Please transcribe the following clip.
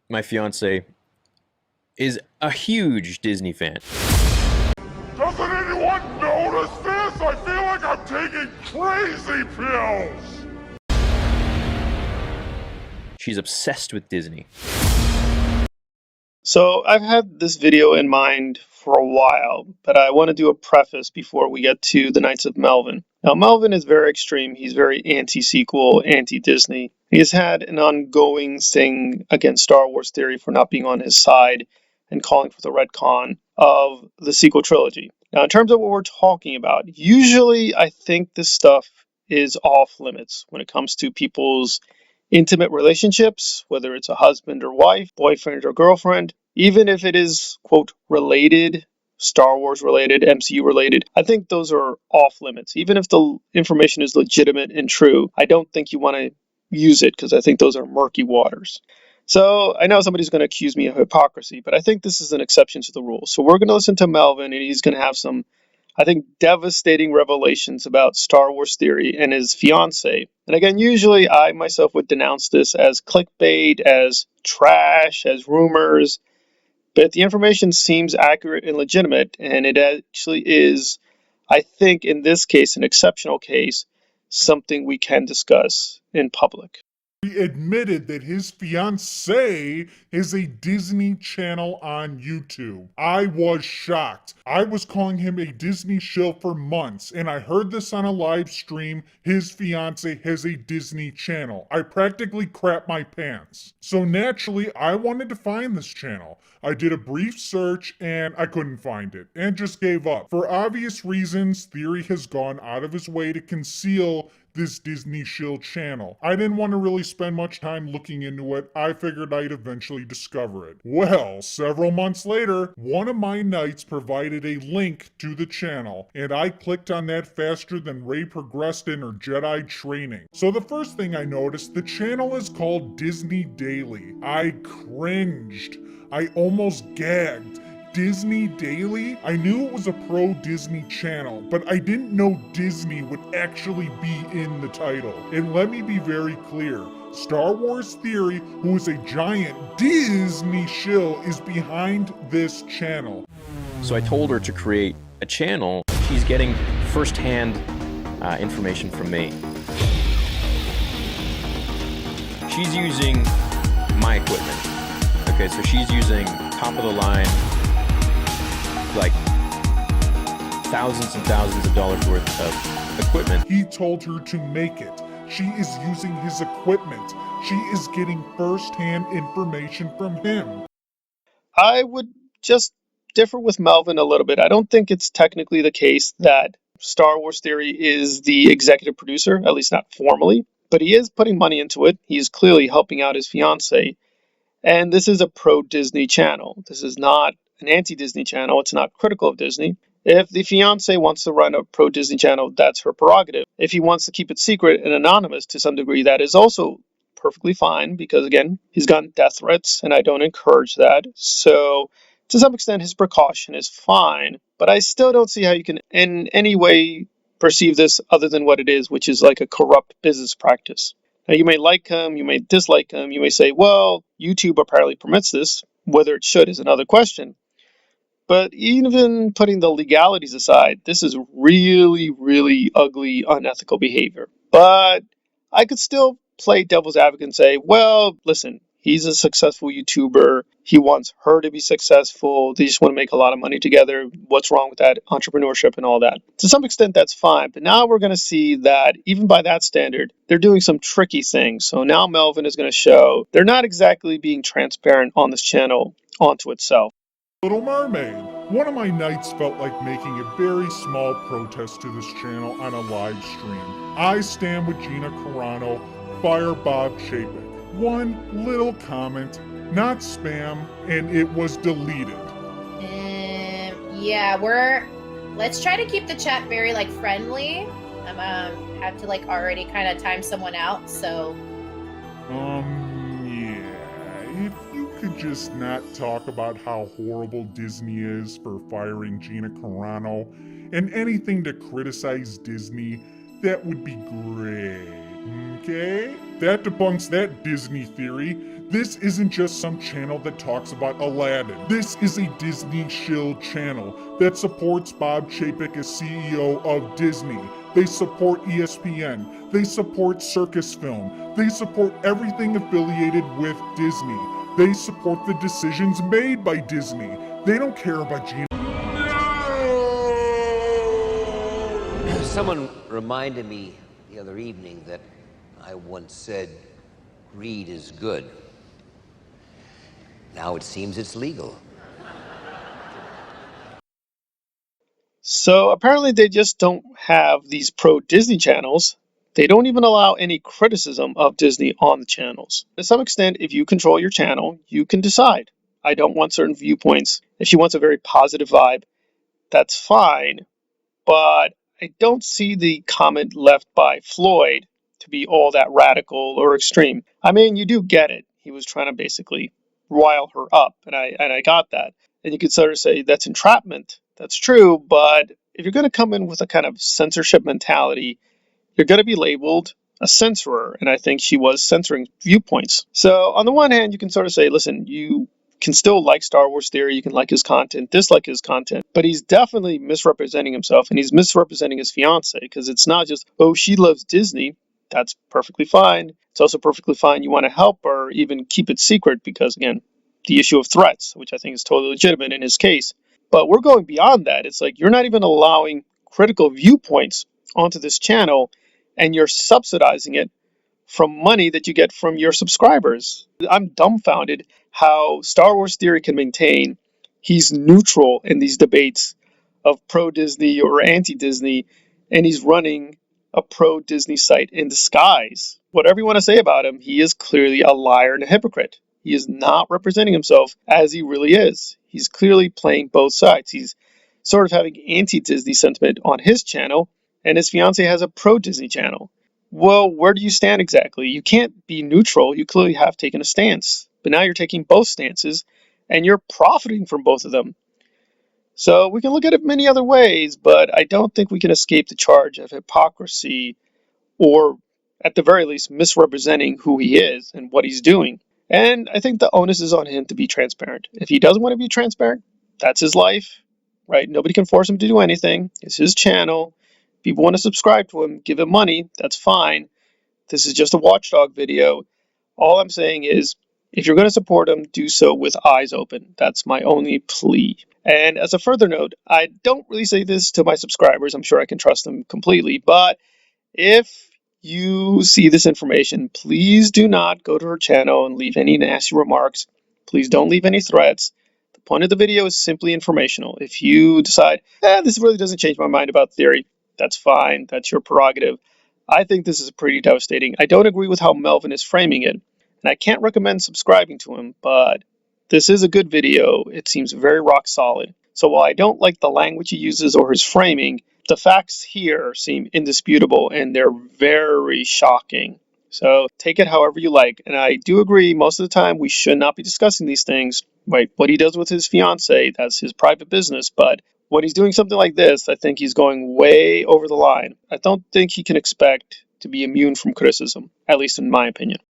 my fiance is a huge Disney fan. Doesn't anyone notice this? I feel like I'm taking crazy pills! She's obsessed with Disney. So I've had this video in mind for a while, but I want to do a preface before we get to the Knights of Melvin. Now, Melvin is very extreme. He's very anti-sequel, anti-Disney. He has had an ongoing thing against Star Wars theory for not being on his side and calling for the retcon of the sequel trilogy. Now, in terms of what we're talking about, usually I think this stuff is off limits when it comes to people's intimate relationships, whether it's a husband or wife, boyfriend or girlfriend, even if it is, quote, related, Star Wars related, MCU related, I think those are off limits. Even if the information is legitimate and true, I don't think you want to use it because I think those are murky waters. So I know somebody's going to accuse me of hypocrisy, but I think this is an exception to the rule. So we're going to listen to Melvin, and he's going to have some, I think, devastating revelations about Star Wars theory and his fiance. And again, usually I myself would denounce this as clickbait, as trash, as rumors, but the information seems accurate and legitimate, and it actually is, I think, in this case, an exceptional case, something we can discuss in public. He admitted that his fiancée is a Disney Channel on YouTube. I was shocked. I was calling him a Disney shill for months, and I heard this on a live stream. His fiancée has a Disney Channel. I practically crapped my pants. So naturally, I wanted to find this channel. I did a brief search and I couldn't find it, and just gave up. For obvious reasons, Theory has gone out of his way to conceal this Disney shill channel. I didn't want to really spend much time looking into it. I figured I'd eventually discover it. Well, several months later, one of my knights provided a link to the channel, and I clicked on that faster than Rey progressed in her Jedi training. So the first thing I noticed, the channel is called Disney Daily. I cringed. I almost gagged. Disney Daily? I knew it was a pro-Disney channel, but I didn't know Disney would actually be in the title. And let me be very clear, Star Wars Theory, who is a giant Disney shill, is behind this channel. So I told her to create a channel. She's getting firsthand information from me. She's using my equipment. Okay, so she's using top of the line, like thousands and thousands of dollars worth of equipment. He told her to make it. She is using his equipment. She is getting first-hand information from him. I would just differ with Melvin a little bit. I don't think it's technically the case that Star Wars Theory is the executive producer, at least not formally, but he is putting money into it. He is clearly helping out his fiance. And this is a pro-Disney channel. This is not an anti-Disney channel. It's not critical of Disney. If the fiance wants to run a pro-Disney channel, that's her prerogative. If he wants to keep it secret and anonymous to some degree, that is also perfectly fine because, again, he's gotten death threats, and I don't encourage that. So, to some extent, his precaution is fine. But I still don't see how you can in any way perceive this other than what it is, which is like a corrupt business practice. Now, you may like him, you may dislike him, you may say, well, YouTube apparently permits this. Whether it should is another question. But even putting the legalities aside, this is really, really ugly, unethical behavior. But I could still play devil's advocate and say, well, listen, he's a successful YouTuber. He wants her to be successful. They just want to make a lot of money together. What's wrong with that entrepreneurship and all that? To some extent, that's fine. But now we're going to see that even by that standard, they're doing some tricky things. So now Melvin is going to show they're not exactly being transparent on this channel onto itself. Little Mermaid. One of my knights felt like making a very small protest to this channel on a live stream. I stand with Gina Carano, Fire Bob Chapek. One little comment, not spam, and it was deleted. Yeah, let's try to keep the chat very friendly. Have to already kind of time someone out, so. Yeah, if you could just not talk about how horrible Disney is for firing Gina Carano and anything to criticize Disney, that would be great. Okay? That debunks that Disney theory. This isn't just some channel that talks about Aladdin. This is a Disney shill channel that supports Bob Chapek as CEO of Disney. They support ESPN. They support Circus Film. They support everything affiliated with Disney. They support the decisions made by Disney. They don't care about Gina. Someone reminded me the other evening that I once said, greed is good. Now it seems it's legal. So apparently they just don't have these pro-Disney channels. They don't even allow any criticism of Disney on the channels. To some extent, if you control your channel, you can decide. I don't want certain viewpoints. If she wants a very positive vibe, that's fine. But I don't see the comment left by Floyd to be all that radical or extreme. I mean, you do get it. He was trying to basically rile her up, and I got that. And you could sort of say that's entrapment. That's true, but if you're going to come in with a kind of censorship mentality, you're going to be labeled a censorer, and I think she was censoring viewpoints. So on the one hand, you can sort of say, listen, you can still like Star Wars Theory, you can like his content, dislike his content, but he's definitely misrepresenting himself, and he's misrepresenting his fiance, because it's not just, oh, she loves Disney. That's perfectly fine. It's also perfectly fine you want to help her, even keep it secret, because again, the issue of threats, which I think is totally legitimate in his case. But we're going beyond that. It's like you're not even allowing critical viewpoints onto this channel, and you're subsidizing it from money that you get from your subscribers. I'm dumbfounded how Star Wars Theory can maintain he's neutral in these debates of pro-Disney or anti-Disney, and he's running a pro-Disney site in disguise. Whatever you want to say about him, he is clearly a liar and a hypocrite. He is not representing himself as he really is. He's clearly playing both sides. He's sort of having anti-Disney sentiment on his channel, and his fiance has a pro-Disney channel. Well, where do you stand exactly? You can't be neutral. You clearly have taken a stance. But now you're taking both stances, and you're profiting from both of them. So we can look at it many other ways, but I don't think we can escape the charge of hypocrisy, or at the very least misrepresenting who he is and what he's doing. And I think the onus is on him to be transparent. If he doesn't want to be transparent, that's his life, right? Nobody can force him to do anything. It's his channel. People want to subscribe to him, give him money, that's fine. This is just a watchdog video. All I'm saying is, if you're going to support him, do so with eyes open. That's my only plea. And as a further note, I don't really say this to my subscribers. I'm sure I can trust them completely. But if you see this information, please do not go to her channel and leave any nasty remarks. Please don't leave any threats. The point of the video is simply informational. If you decide, this really doesn't change my mind about theory, that's fine. That's your prerogative. I think this is pretty devastating. I don't agree with how Melvin is framing it, and I can't recommend subscribing to him, but this is a good video. It seems very rock solid. So while I don't like the language he uses or his framing, the facts here seem indisputable, and they're very shocking. So take it however you like. And I do agree, most of the time we should not be discussing these things. Right? What he does with his fiance, that's his private business. But when he's doing something like this, I think he's going way over the line. I don't think he can expect to be immune from criticism, at least in my opinion.